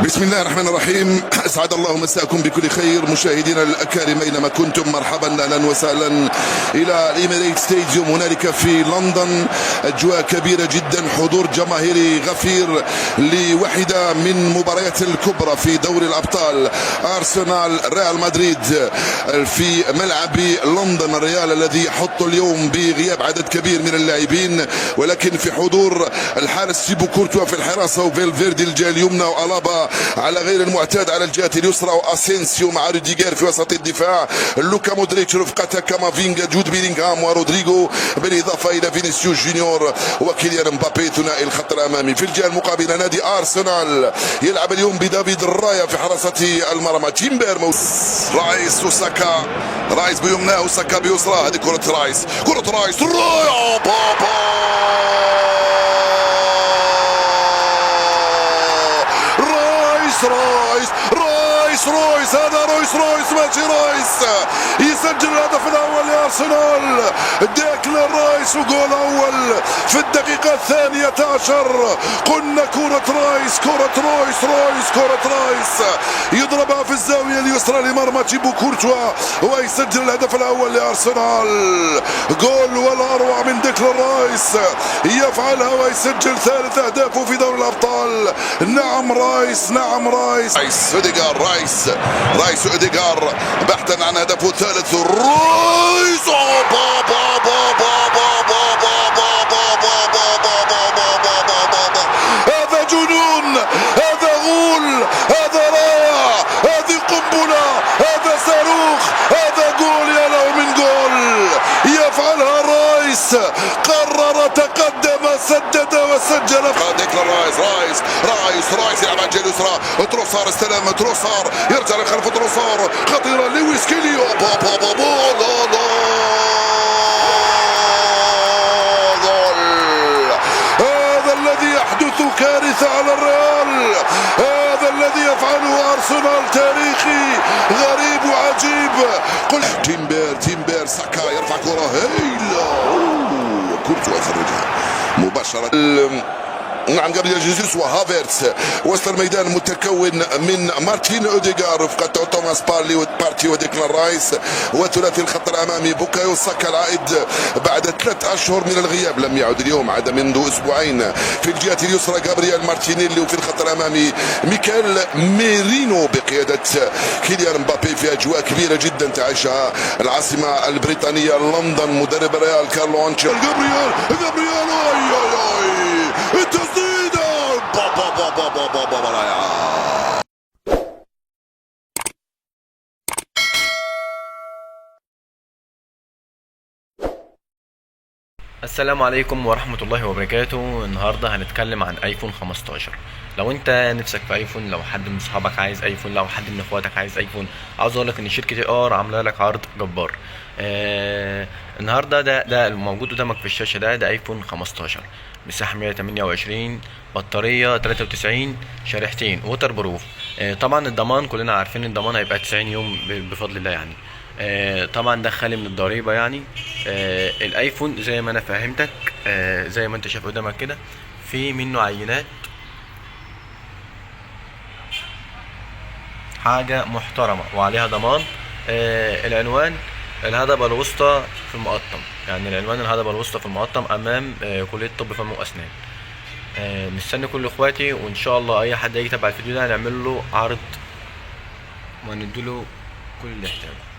بسم الله الرحمن الرحيم. اسعد الله مساكم بكل خير مشاهدينا الاكارم اينما كنتم. مرحبا اهلا وسهلا الى الإيميريت ستاديوم هنالك في لندن. اجواء كبيره جدا، حضور جماهيري غفير لواحده من مباريات الكبرى في دوري الابطال، ارسنال ريال مدريد في ملعب لندن. الريال الذي يحط اليوم بغياب عدد كبير من اللاعبين، ولكن في حضور الحارس تيبو كورتوا في الحراسه، وفالفيردي الجهه اليمنى، والابا على غير المعتاد على الجهه اليسرى، واسينسيو مع روديغير في وسط الدفاع، لوكا مودريتش رفقة كامافينغا، جود بيلينغهام ورودريغو، بالاضافه الى فينيسيوس جونيور وكيليان مبابي ثنائي الخط الامامي. في الجهه المقابله نادي ارسنال يلعب اليوم بدافيد الرايا في حراسه المرمى، تيمبر رايس وساكا، رايس بيمناه وساكا بيسرى. هذه كره رايس، كره رايس، رايا بابا، رويس هذا رويس ماشي رايس يسجل الهدف الاول لارسنال. ديكلان رايس وجول اول في الدقيقه 12. قلنا كره رايس، كره رايس يضربها في الزاويه اليسرى لمرمى تيبو كورتوا ويسجل الهدف الاول لارسنال. جول ولا اروع من ديكلان رايس، يفعلها ويسجل ثالث اهدافه في دوري الابطال. نعم رايس رايس اوديغار بحثا عن هدفه الثالث. رايس هذا جنون، هذا غول، هذا راية، هذه قنبلة، هذا صاروخ، هذا جول يا له من جول يفعلها رايس. قرر، تقدم، سدد وسجل. ديكلان رايس يلعب على الجهه اليسرى، تروسار استلم، تروسار يرجع لخلف، تروسار خطيره، لويس كيليو هذا الذي يحدث كارثه على الريال، هذا الذي يفعله ارسنال تاريخي غريب وعجيب. تيمبر ساكا يرفع كره هايله، كورتوا يخرجها مباشره. نعم، جابرييل جيسوس وهافيرتس. وسط الميدان متكون من مارتين اوديغار رفقة توماس بارتي وديكلان رايس، وثلاثي الخط الامامي بوكايو ساكا العائد بعد 3 أشهر من الغياب، لم يعد اليوم، عاد منذ اسبوعين. في الجهه اليسرى جابرييل مارتينيلي، وفي الخط الامامي ميكيل ميرينو بقياده كيليان مبابي في اجواء كبيره جدا تعيشها العاصمه البريطانيه لندن. مدرب الريال كارلو انشيلوتي. جابرييل التسديده السلام عليكم ورحمة الله وبركاته. النهاردة هنتكلم عن ايفون 15. لو انت نفسك في ايفون، لو حد من صحابك عايز ايفون، لو حد من اخواتك عايز ايفون، عاوز اقولك ان شركة عاملة لك عرض جبار. النهاردة ده الموجود قدامك في الشاشة، ده ايفون 15، مساحة 128، بطارية 93، شريحتين، ووتر بروف. طبعا الضمان كلنا عارفين الضمان هيبقى 90 يوم بفضل الله يعني. طبعا ده خالي من الضريبة يعني. الايفون زي ما انا فهمتك، زي ما انت شايف قدامك كده، في منه عينات، حاجة محترمة وعليها ضمان. العنوان الهضبة الوسطى في المقطم، يعني العنوان الهضبة الوسطى في المقطم امام كلية طب فم واسنان. مستني كل اخواتي، وان شاء الله اي حد يجي تبع الفيديو ده هنعمل له عرض ونديله كل اللي يحتاجه.